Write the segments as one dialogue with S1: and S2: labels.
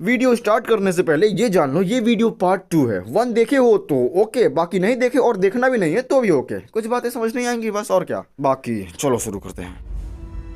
S1: Video start करने से पहले ये जान लो, ये वीडियो पार्ट 2 है। 1 देखे हो तो ओके, बाकी नहीं देखे और देखना भी नहीं है तो भी ओके। कुछ बातें समझ नहीं आएंगी बस, और क्या। बाकी चलो शुरू करते हैं।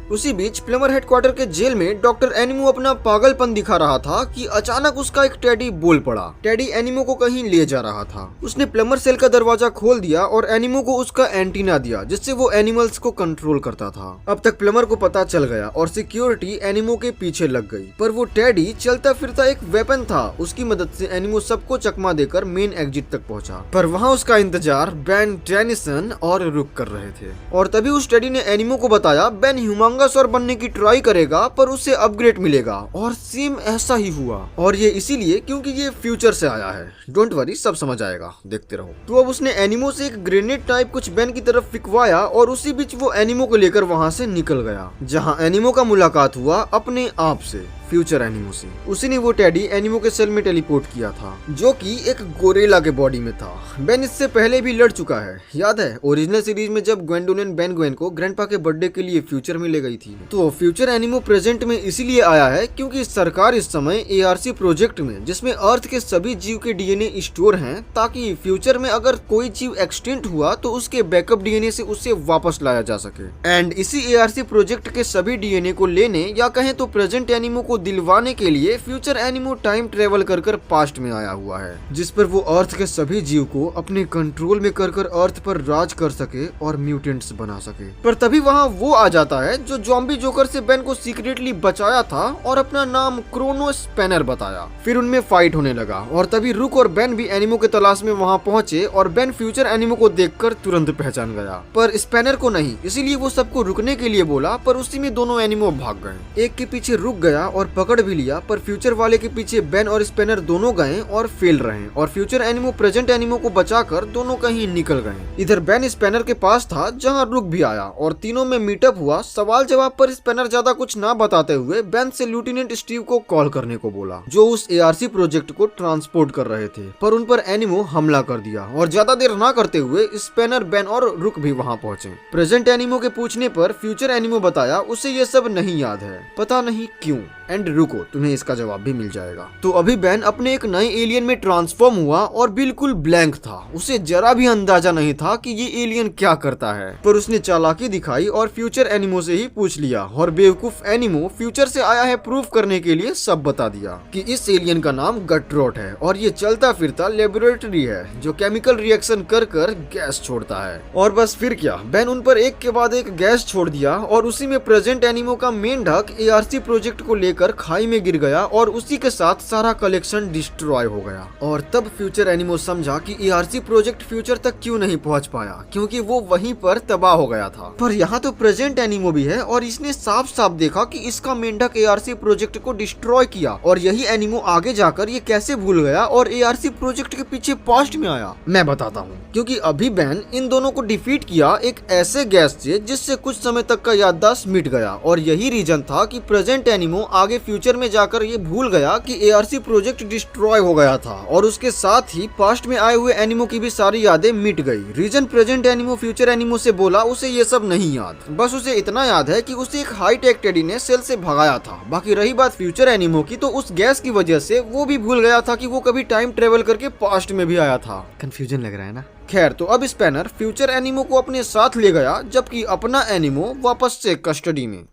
S1: उसी बीच प्लमर हेडक्वार्टर के जेल में डॉक्टर एनिमो अपना पागलपन दिखा रहा था कि अचानक उसका एक टेडी बोल पड़ा। टेडी एनिमो को कहीं ले जा रहा था। उसने प्लमर सेल का दरवाजा खोल दिया और एनिमो को उसका एंटीना दिया, जिससे वो एनिमल्स को कंट्रोल करता था। अब तक प्लमर को पता चल गया और सिक्योरिटी एनिमो के पीछे लग गई। पर वो टेडी चलता फिरता एक वेपन था। उसकी मदद से एनिमो सबको चकमा देकर मेन एग्जिट तक पहुंचा। पर वहाँ उसका इंतजार बेन टेनिसन और रुक कर रहे थे। और तभी उस टेडी ने एनिमो को बताया बेन ह्यूमंगस बनने की ट्राई करेगा पर उसे अपग्रेड मिलेगा। और सेम ऐसा ही हुआ, और ये इसीलिए क्योंकि ये फ्यूचर से आया है। डोंट वरी, सब समझ आएगा, देखते रहो। तो अब उसने एनिमो से एक ग्रेनेड टाइप कुछ बेन की तरफ फिकवाया और उसी बीच वो एनिमो को लेकर वहां से निकल गया, जहां एनिमो का मुलाकात हुआ अपने आप से, फ्यूचर एनिमो से। उसी ने वो टेडी एनिमो के सेल में टेलीपोर्ट किया था, जो कि एक गोरेला के बॉडी में था। बेन इससे पहले भी लड़ चुका है, याद है ओरिजिनल सीरीज में जब ग्वेंडोलिन बेन ग्वेन को ग्रैंडपा के बर्थडे के लिए फ्यूचर में ले गई थी। तो फ्यूचर एनिमो प्रेजेंट में इसीलिए आया है क्योंकि सरकार इस समय एआरसी प्रोजेक्ट में, जिसमें अर्थ के सभी जीव के डीएनए स्टोर हैं, ताकि फ्यूचर में अगर कोई जीव एक्सटिंक्ट हुआ तो उसके बैकअप डीएनए से उसे वापस लाया जा सके। एंड इसी एआरसी प्रोजेक्ट के सभी डीएनए को लेने या कहें तो प्रेजेंट एनिमो को दिलवाने के लिए फ्यूचर एनिमो टाइम ट्रेवल कर पास्ट में आया हुआ है, जिस पर वो अर्थ के सभी जीव को अपने कंट्रोल में कर अर्थ पर राज कर सके और म्यूटेंट्स बना सके। पर तभी वहाँ वो आ जाता है जो ज़ॉम्बी जोकर से बेन को सीक्रेटली बचाया था और अपना नाम क्रोनो स्पैनर बताया। फिर उनमें फाइट होने लगा और तभी रुक और बेन भी एनिमो के तलाश में वहाँ पहुंचे और बेन फ्यूचर एनिमो को देखकर तुरंत पहचान गया, पर स्पैनर को नहीं। इसीलिए वो सबको रुकने के लिए बोला, पर उसी में दोनों एनिमो भाग गए। एक के पीछे रुक गया और पकड़ भी लिया, पर फ्यूचर वाले के पीछे बेन और स्पैनर दोनों गए और फेल रहे, और फ्यूचर एनिमो प्रेजेंट एनिमो को बचाकर दोनों कहीं निकल गए। इधर बेन स्पैनर के पास था जहां रुक भी आया और तीनों में मीटअप हुआ। सवाल जवाब पर स्पैनर ज्यादा कुछ ना बताते हुए बेन से लेफ्टिनेंट स्टीव को कॉल करने को बोला, जो उस एआरसी प्रोजेक्ट को ट्रांसपोर्ट कर रहे थे। पर उन पर एनिमो हमला कर दिया और ज्यादा देर ना करते हुए स्पैनर, बेन और रुक भी वहां पहुंचे। प्रेजेंट एनिमो के पूछने पर फ्यूचर एनिमो बताया उसे ये सब नहीं याद है, पता नहीं क्यों। एंड रुको, तुम्हें इसका जवाब भी मिल जाएगा। तो अभी बेन अपने एक नए एलियन में ट्रांसफॉर्म हुआ और बिल्कुल ब्लैंक था। उसे जरा भी अंदाजा नहीं था कि ये एलियन क्या करता है, पर उसने चालाकी दिखाई और फ्यूचर एनिमो से ही पूछ लिया। और बेवकूफ एनिमो फ्यूचर से आया है प्रूफ करने के लिए सब बता दिया कि इस एलियन का नाम गट्रोट है और ये चलता फिरता लेबोरेटरी है जो केमिकल रिएक्शन कर गैस छोड़ता है। और बस फिर क्या, बेन उन पर एक के बाद एक गैस छोड़ दिया और उसी में प्रेजेंट एनिमो का मेन ढक एआरसी प्रोजेक्ट को लेकर खाई में गिर गया और उसी के साथ सारा कलेक्शन डिस्ट्रॉय हो गया। और तब फ्यूचर एनिमो समझा कि एआरसी प्रोजेक्ट फ्यूचर तक क्यों नहीं पहुंच पाया, क्योंकि वो वहीं पर तबाह हो गया था। पर यहाँ तो प्रेजेंट एनिमो भी है और इसने साफ साफ देखा कि इसका मेंढक एआरसी प्रोजेक्ट को डिस्ट्रॉय किया। और यही एनिमो आगे जाकर ये कैसे भूल गया और एआरसी प्रोजेक्ट के पीछे पास्ट में आया, मैं बताता हूँ। क्योंकि अभी बेन इन दोनों को डिफीट किया एक ऐसे गैस से जिससे कुछ समय तक का याददाश्त मिट गया। और यही रीजन था कि प्रेजेंट एनिमो आगे फ्यूचर में जाकर ये भूल गया कि एआरसी प्रोजेक्ट डिस्ट्रॉय हो गया था और उसके साथ ही पास्ट में आए हुए एनिमो की भी सारी यादें मिट गई। रीजन प्रेजेंट एनिमो फ्यूचर एनिमो से बोला उसे ये सब नहीं याद, बस उसे इतना याद है कि उसे एक हाई टेक टेडी ने सेल से भगाया था। बाकी रही बात फ्यूचर एनिमो की, तो उस गैस की वजह से वो भी भूल गया था कि वो कभी टाइम ट्रेवल करके पास्ट में भी आया था। कंफ्यूजन लग रहा है ना। खैर, तो अब स्पैनर फ्यूचर एनिमो को अपने साथ ले गया, जबकि अपना एनिमो वापस से कस्टडी में।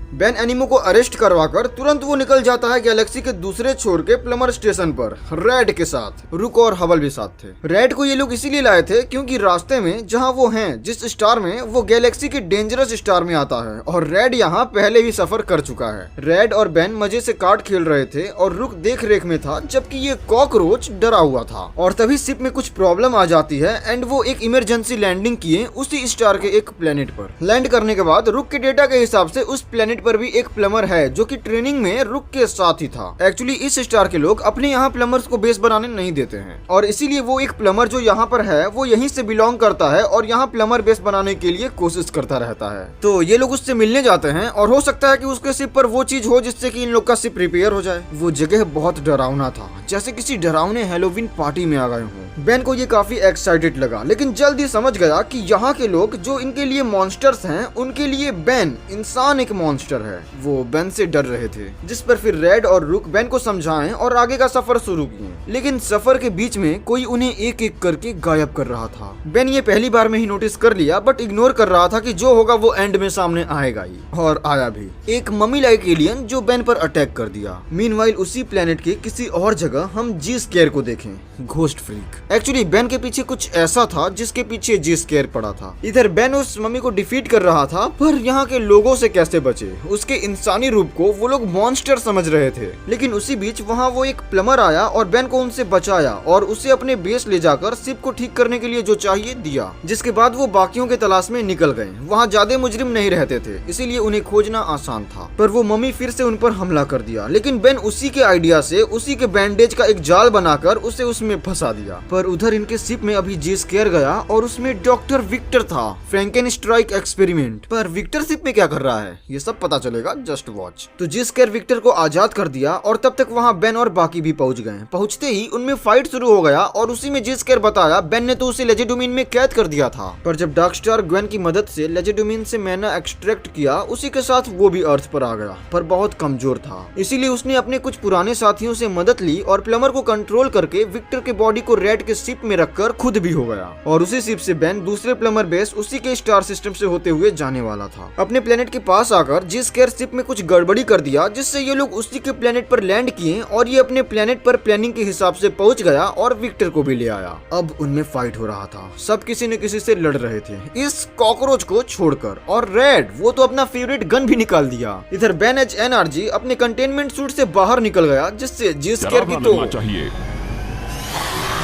S1: बेन एनिमो को अरेस्ट करवाकर तुरंत वो निकल जाता है गैलेक्सी के दूसरे छोर के प्लमर स्टेशन पर रेड के साथ। रुक और हबल भी साथ थे। रेड को ये लोग इसीलिए लाए थे क्योंकि रास्ते में जहां वो हैं, जिस स्टार में, वो गैलेक्सी के डेंजरस स्टार में आता है और रेड यहाँ पहले ही सफर कर चुका है। रेड और बेन मजे से कार्ड खेल रहे थे और रुक देख रेख में था, जबकि ये कॉकरोच डरा हुआ था। और तभी शिप में कुछ प्रॉब्लम आ जाती है एंड वो एक इमरजेंसी लैंडिंग किए उसी स्टार के एक प्लेनेट पर। लैंड करने के बाद रुक के डेटा के हिसाब से उस प्लेनेट पर भी एक प्लमर है जो कि ट्रेनिंग में रुक के साथ ही था। एक्चुअली इस स्टार के लोग अपने यहाँ प्लमर्स को बेस बनाने नहीं देते हैं और इसीलिए वो एक प्लमर जो यहाँ पर है वो यहीं से बिलोंग करता है और यहाँ प्लमर बेस बनाने के लिए कोशिश करता रहता है। तो ये लोग उससे मिलने जाते हैं और हो सकता है कि उसके शिप पर वो चीज हो जिससे कि इन लोग का शिप रिपेयर हो जाए। वो जगह बहुत डरावना था, जैसे किसी डरावने हैलोवीन पार्टी में आ गए हों। बेन को ये काफी एक्साइटेड लगा, लेकिन जल्दी समझ गया कि यहाँ के लोग जो इनके लिए मॉन्स्टर्स हैं, उनके लिए बेन इंसान एक मॉन्स्टर है। वो बेन से डर रहे थे, जिस पर फिर रेड और रुक बेन को समझाएं और आगे का सफर शुरू किए। लेकिन सफर के बीच में कोई उन्हें एक एक करके गायब कर रहा था। बेन ये पहली बार में ही नोटिस कर लिया, बट इग्नोर कर रहा था कि जो होगा वो एंड में सामने आएगा ही, और आया भी। एक मम्मी लाइक एलियन जो बेन पर अटैक कर दिया। मीनवाइल उसी प्लेनेट के किसी और जगह हम जी स्केयर को देखें, घोस्ट फ्रीक। एक्चुअली बेन के पीछे कुछ ऐसा था जिसके पीछे जी स्केयर पड़ा था। इधर बेन उस मम्मी को डिफीट कर रहा था, पर यहाँ के लोगों से कैसे बचे? उसके इंसानी रूप को वो लोग मॉन्स्टर समझ रहे थे। लेकिन उसी बीच वहाँ वो एक प्लम्बर आया और बेन को उनसे बचाया और उसे अपने बेस ले जाकर शिप को ठीक करने के लिए जो चाहिए दिया। जिसके बाद वो बाकियों के तलाश में निकल गए। वहाँ ज्यादा मुजरिम नहीं रहते थे, इसीलिए उन्हें खोजना आसान था। पर वो मम्मी फिर से उन पर हमला कर दिया, लेकिन बेन उसी के आइडिया से उसी के बैंडेज का एक जाल बनाकर उसे उसमें फंसा दिया। पर उधर इनके शिप में अभी जी स्केयर गया और उसमें डॉक्टर विक्टर था। फ्रैंकेनस्ट्राइक एक्सपेरिमेंट। पर विक्टर शिप में क्या कर रहा है ये सब पता चलेगा, जस्ट वॉच। तो जी स्केयर विक्टर को आजाद कर दिया और तब तक वहाँ बेन और बाकी भी पहुंच गए। पहुंचते ही उनमें फाइट शुरू हो गया और उसी में जी स्केयर बताया बेन ने तो उसे लेजेडोमिन में कैद कर दिया था। पर जब डार्कस्टार ग्वेन की मदद से लेजेडोमिन से मैना एक्सट्रैक्ट किया, उसी के साथ वो भी अर्थ पर आ गया, पर बहुत कमजोर था। इसीलिए उसने अपने कुछ पुराने साथियों से मदद ली और प्लमर को कंट्रोल करके विक्टर के बॉडी को रेड के शिप में रखकर खुद भी हो गया। और उसी शिप से बेन दूसरे प्लमर बेस उसी के स्टार सिस्टम से होते हुए जाने वाला था। अपने प्लेनेट के पास आकर जी स्केयर शिप में कुछ गड़बड़ी कर दिया, जिससे ये लोग उसी के प्लेनेट पर लैंड किए और ये अपने प्लेनेट पर प्लानिंग के हिसाब से पहुंच गया और विक्टर को भी ले आया। अब उनमें फाइट हो रहा था, सब किसी न किसी से लड़ रहे थे इस कॉकरोच को छोड़कर। और रेड वो तो अपना फेवरेट गन भी निकाल दिया। इधर बेन एच एनआरजी अपने कंटेनमेंट सूट से बाहर निकल गया, जिससे जी स्केयर की तो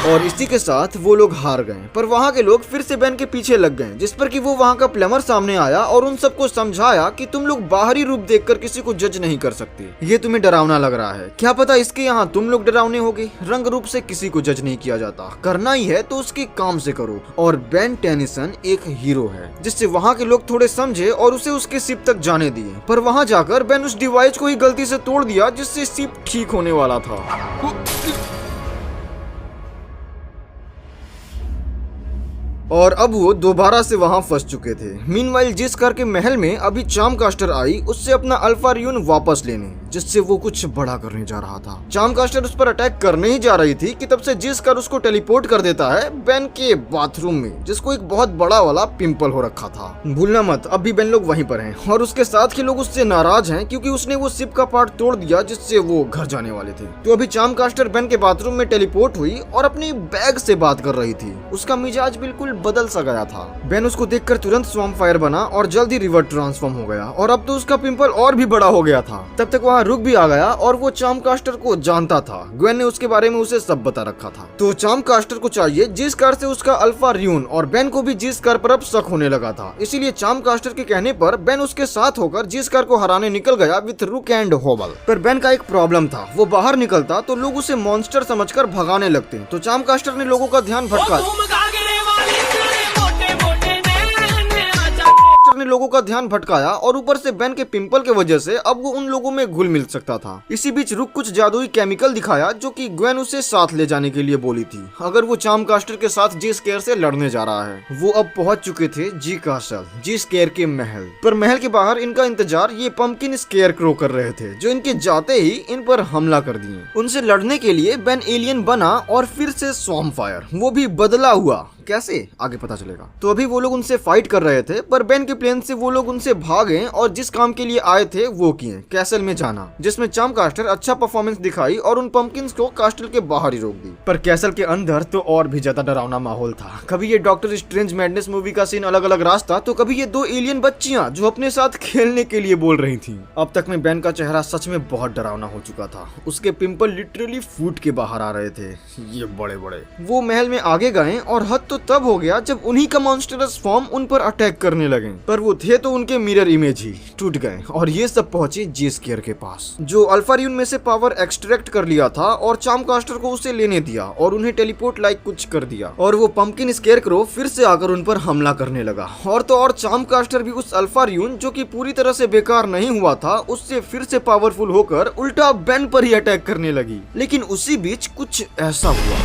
S1: और इसी के साथ वो लोग हार गए। पर वहाँ के लोग फिर से बेन के पीछे लग गए, जिस पर कि वो वहाँ का प्लम्बर सामने आया और उन सबको समझाया कि तुम लोग बाहरी रूप देखकर किसी को जज नहीं कर सकते। ये तुम्हें डरावना लग रहा है, क्या पता इसके यहाँ तुम लोग डरावने होगे। रंग रूप से किसी को जज नहीं किया जाता, करना ही है तो उसके काम से करो। और बेन टेनिसन एक हीरो है, जिससे वहाँ के लोग थोड़े समझे और उसे उसके शिप तक जाने दिए। पर वहाँ जाकर बेन उस डिवाइस को ही गलती से तोड़ दिया, जिससे शिप ठीक होने वाला था। और अब वो दोबारा से वहां फंस चुके थे। मीनवाइल जिस कार के महल में अभी चार्मकास्टर आई उससे अपना अल्फा रियून वापस लेने, जिससे वो कुछ बड़ा करने जा रहा था। चार्मकास्टर उस पर अटैक करने ही जा रही थी कि तब से जिस कार उसको टेलीपोर्ट कर देता है बेन के बाथरूम में, जिसको एक बहुत बड़ा वाला पिंपल हो रखा था। भूलना मत, अब भी बेन लोग वहीं पर हैं और उसके साथ के लोग उससे नाराज हैं क्योंकि उसने वो शिप का पार्ट तोड़ दिया, जिससे वो घर जाने वाले थे। तो अभी चार्मकास्टर बेन के बाथरूम में टेलीपोर्ट हुई और अपनी बैग से बात कर रही थी। उसका मिजाज बिल्कुल बदल सा गया था। बेन उसको देखकर तुरंत स्वॉर्म फायर बना और जल्दी रिवर ट्रांसफॉर्म हो गया और अब तो उसका पिंपल और भी बड़ा हो गया था। तब तक वहाँ रुक भी आ गया और वो चार्मकास्टर को जानता था। ग्वेन ने उसके बारे में उसे सब बता रखा था। तो चार्मकास्टर को चाहिए जिस कार से उसका अल्फा रियून, और बेन को भी जिस कार पर अब शक होने लगा था। इसीलिए चार्मकास्टर के कहने पर बेन उसके साथ होकर जिस कार को हराने निकल गया विथ रुक एंड होबल। पर बेन का एक प्रॉब्लम था, वो बाहर निकलता तो लोग उसे मॉन्स्टर समझकर भगाने लगते। तो चार्मकास्टर ने लोगों का ध्यान भटका ने लोगों का ध्यान भटकाया और ऊपर से बेन के पिंपल के वजह से अब वो उन लोगों में घुल मिल सकता था। इसी बीच रुक कुछ जादुई केमिकल दिखाया जो कि ग्वेन उसे साथ ले जाने के लिए बोली थी, अगर वो चार्मकास्टर के साथ जी स्केयर से लड़ने जा रहा है। वो अब पहुंच चुके थे जी कासल, जी स्केयर के महल पर। महल के बाहर इनका इंतजार ये पंपकिन स्केयर क्रो कर रहे थे, जो इनके जाते ही इन पर हमला कर दिए। उनसे लड़ने के लिए बेन एलियन बना और फिर से स्वॉर्म फायर, वो भी बदला हुआ। कैसे आगे पता चलेगा। तो अभी वो लोग उनसे फाइट कर रहे थे, पर बेन के प्लेन से वो लोग उनसे भागे और जिस काम के लिए आए थे वो किए, कैसल में जाना, जिसमें चार्मकास्टर अच्छा परफॉर्मेंस दिखाई और उन पंपकिंस को कास्टल के बाहर ही रोक दी। पर कैसल के अंदर तो और भी ज्यादा डरावना माहौल था। कभी ये डॉक्टर स्ट्रेंज मैडनेस मूवी का सीन अलग अलग रास्ता, तो कभी ये दो एलियन बच्चियां जो अपने साथ खेलने के लिए बोल रही थी। अब तक में बेन का चेहरा सच में बहुत डरावना हो चुका था। उसके पिंपल लिटरली फूट के बाहर आ रहे थे, ये बड़े बड़े। वो महल में आगे गए और हद तो तब हो गया जब उन्हीं का मॉन्स्टरस फॉर्म उन पर अटैक करने लगे। पर वो थे तो उनके मिरर इमेज ही टूट गए और ये सब पहुंचे जी स्केयर के पास, जो अल्फा रियून में से पावर एक्सट्रैक्ट कर लिया था और चार्मकास्टर को उसे लेने दिया और उन्हें टेलीपोर्ट लाइक कुछ कर दिया। और वो पंपकिन स्केयर क्रो फिर से आकर उन पर हमला करने लगा। और तो और चार्मकास्टर भी उस अल्फा रियून जो कि पूरी तरह से बेकार नहीं हुआ था, उससे फिर से पावरफुल होकर उल्टा बेन पर ही अटैक करने लगी। लेकिन उसी बीच कुछ ऐसा हुआ।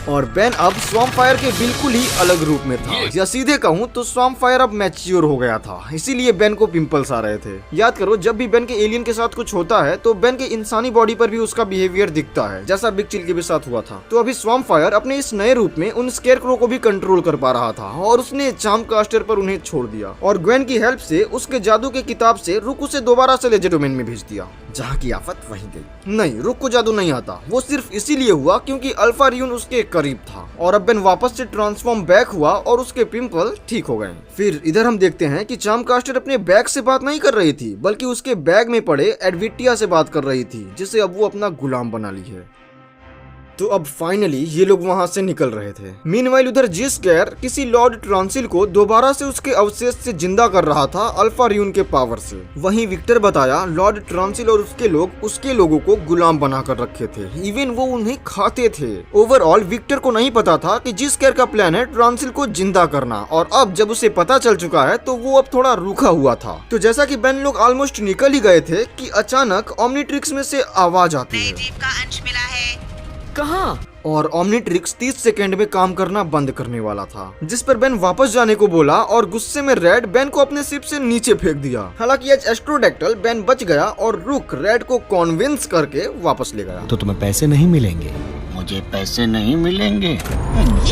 S1: और बेन अब स्वैम्प फायर के बिल्कुल ही अलग रूप में था, या सीधे कहूँ तो स्वैम्प फायर अब मैच्योर हो गया था, इसीलिए बेन को पिंपल्स आ रहे थे। याद करो, जब भी बेन के एलियन के साथ कुछ होता है तो बेन के इंसानी बॉडी पर भी उसका बिहेवियर दिखता है, जैसा बिग चिल के भी साथ हुआ था। तो अभी स्वैम्प फायर अपने इस नए रूप में उन स्केरक्रो को भी कंट्रोल कर पा रहा था और उसने चार्मकास्टर पर उन्हें छोड़ दिया और ग्वेन की हेल्प से उसके जादू के किताब से रुक उसे दोबारा से लेजेंड डोमेन में भेज दिया, जहाँ की आफत वहीं गई। नहीं, रुक को जादू नहीं आता, वो सिर्फ इसीलिए हुआ क्योंकि अल्फा रियून उसके करीब था और अब बेन वापस से ट्रांसफॉर्म बैक हुआ और उसके पिंपल ठीक हो गए। फिर इधर हम देखते हैं कि चार्मकास्टर अपने बैग से बात नहीं कर रही थी, बल्कि उसके बैग में पड़े एडविटिया से बात कर रही थी, जिसे अब वो अपना गुलाम बना ली है। तो अब फाइनली ये लोग वहां से निकल रहे थे। मीनवाइल उधर जिस्केर किसी लॉर्ड ट्रांसिल को दोबारा से उसके अवशेष से जिंदा कर रहा था अल्फा रियून के पावर से। वहीं विक्टर बताया लॉर्ड ट्रांसिल और उसके लोग उसके लोगों को गुलाम बनाकर रखे थे, इवन वो उन्हें खाते थे। ओवरऑल विक्टर को नहीं पता था कि जिस्केर का प्लान है ट्रांसिल को जिंदा करना, और अब जब उसे पता चल चुका है तो वो अब थोड़ा रूखा हुआ था। तो जैसा कि बेन लोग ऑलमोस्ट निकल ही गए थे कि अचानक ओमनीट्रिक्स में से आवाज आती है,
S2: जीव का अंश मिला है।
S1: कहाँ? और ओमनीट्रिक्स 30 सेकंड में काम करना बंद करने वाला था, जिस पर बेन वापस जाने को बोला और गुस्से में रेड बेन को अपने शिप से नीचे फेंक दिया। हालांकि एज एस्ट्रोडैक्टल बेन बच गया और रुक रेड को कॉन्विंस करके वापस ले गया।
S3: तो तुम्हें पैसे नहीं मिलेंगे।
S4: मुझे पैसे नहीं मिलेंगे।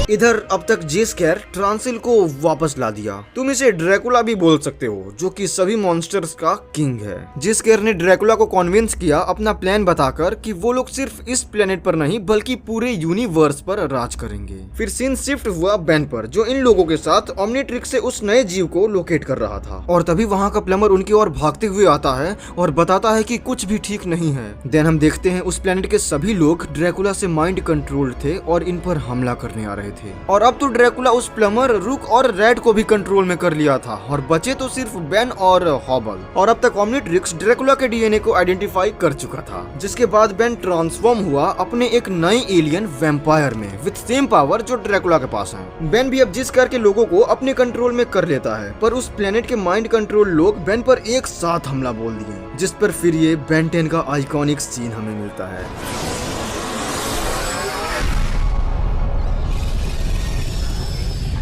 S1: इधर अब तक जिस्केर ट्रांसिल को वापस ला दिया। तुम इसे ड्रैकुला भी बोल सकते हो, जो कि सभी मॉन्स्टर्स का किंग है। जिस्केर ने ड्रैकुला को कॉन्विंस किया अपना प्लान बताकर कि वो लोग सिर्फ इस प्लेनेट पर नहीं बल्कि पूरे यूनिवर्स पर राज करेंगे। फिर सीन शिफ्ट हुआ बेन पर, जो इन लोगों के साथ ओमनीट्रिक्स से उस नए जीव को लोकेट कर रहा था। और तभी वहाँ का प्लम्बर उनकी ओर भागते हुए आता है और बताता है कि कुछ भी ठीक नहीं है। देन हम देखते हैं उस प्लेनेट के सभी लोग ड्रैकुला से माइंड कंट्रोल थे और इन पर हमला करने आ रहे थे। और अब तो ड्रैकुला उस प्लम्बर, रुक और रेड को भी कंट्रोल में कर लिया था और बचे तो सिर्फ बेन और हॉबल। और अब तक ओमनीट्रिक्स ड्रैकुला के डीएनए को आइडेंटिफाई कर चुका था, जिसके बाद बेन ट्रांसफॉर्म हुआ अपने एक नए एलियन वैम्पायर में विद सेम पावर जो ड्रैकुला के पास है। बेन भी अब जिस करके लोगों को अपने कंट्रोल में कर लेता है, पर उस प्लेनेट के माइंड कंट्रोल लोग बेन पर एक साथ हमला बोल दिए, जिस पर फिर ये बेन 10 का आइकॉनिक सीन हमें मिलता है।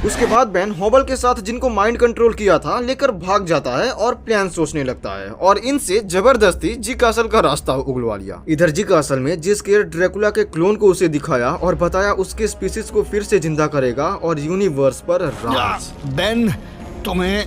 S1: उसके बाद बेन हॉबल के साथ जिनको माइंड कंट्रोल किया था लेकर भाग जाता है और प्लान सोचने लगता है और इनसे जबरदस्ती जी कासल का रास्ता उगलवा लिया। इधर जी कासल में जिस्केर ड्रैकुला के क्लोन को उसे दिखाया और बताया उसके स्पीसीज को फिर से जिंदा करेगा और यूनिवर्स पर राज
S3: बेन तुम्हें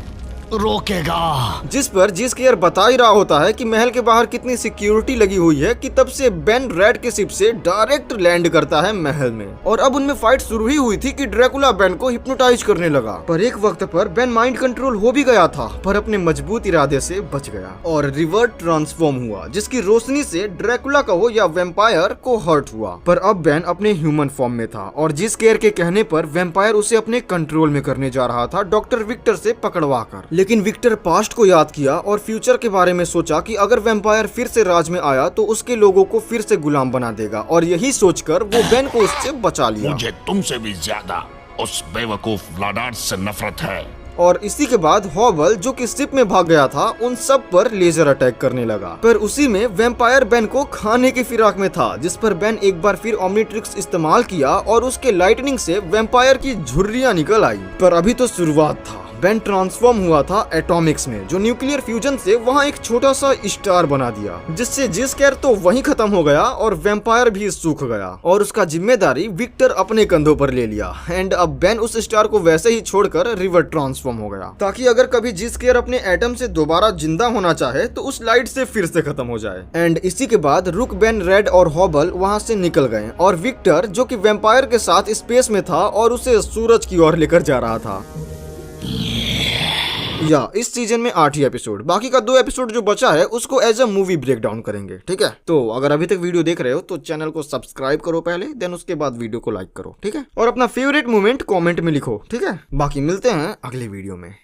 S3: रोकेगा।
S1: जिस पर जिस्केर बता ही रहा होता है कि महल के बाहर कितनी सिक्योरिटी लगी हुई है कि तब से बेन रेड के शिप से डायरेक्ट लैंड करता है महल में। और अब उनमें फाइट शुरू ही हुई थी कि ड्रैकुला बेन को हिप्नोटाइज करने लगा, पर एक वक्त पर बेन माइंड कंट्रोल हो भी गया था पर अपने मजबूत इरादे से बच गया और रिवर्ट ट्रांसफॉर्म हुआ, जिसकी रोशनी से ड्रैकुला का हो या वैम्पायर को हर्ट हुआ। पर अब बेन अपने ह्यूमन फॉर्म में था और जिस्केर के कहने पर वैम्पायर उसे अपने कंट्रोल में करने जा रहा था डॉक्टर विक्टर से पकड़वा कर। लेकिन विक्टर पास्ट को याद किया और फ्यूचर के बारे में सोचा कि अगर वैम्पायर फिर से राज में आया तो उसके लोगों को फिर से गुलाम बना देगा, और यही सोचकर वो बेन को उससे बचा लिया।
S4: मुझे तुमसे भी ज्यादा उस बेवकूफ व्लाडार्स से नफरत है।
S1: और इसी के बाद हॉबल, जो कि शिप में भाग गया था, उन सब पर लेजर अटैक करने लगा। पर उसी में वैम्पायर बेन को खाने की फिराक में था, जिस पर बेन एक बार फिर ओमनीट्रिक्स इस्तेमाल किया और उसके लाइटनिंग से वैम्पायर की झुर्रियां निकल आई। पर अभी तो शुरुआत था। बेन ट्रांसफॉर्म हुआ था एटॉमिक्स में, जो न्यूक्लियर फ्यूजन से वहाँ एक छोटा सा स्टार बना दिया, जिससे जिस्केर तो वहीं खत्म हो गया और वैम्पायर भी सूख गया और उसका जिम्मेदारी विक्टर अपने कंधों पर ले लिया। एंड अब बेन उस स्टार को वैसे ही छोड़कर रिवर ट्रांसफॉर्म हो गया, ताकि अगर कभी जिस्केर अपने एटम से दोबारा जिंदा होना चाहे तो उस लाइट से फिर से खत्म हो जाए। एंड इसी के बाद रुक, बेन, रेड और हॉबल वहाँ से निकल गए और विक्टर, जो कि वैम्पायर के साथ स्पेस में था और उसे सूरज की ओर लेकर जा रहा था। या इस सीजन में 8 ही एपिसोड, बाकी का 2 एपिसोड जो बचा है उसको as a movie break down करेंगे, ठीक है। तो अगर अभी तक वीडियो देख रहे हो तो चैनल को सब्सक्राइब करो पहले, देन उसके बाद वीडियो को लाइक करो, ठीक है। और अपना फेवरेट मोमेंट कमेंट में लिखो, ठीक है। बाकी मिलते हैं अगले वीडियो में।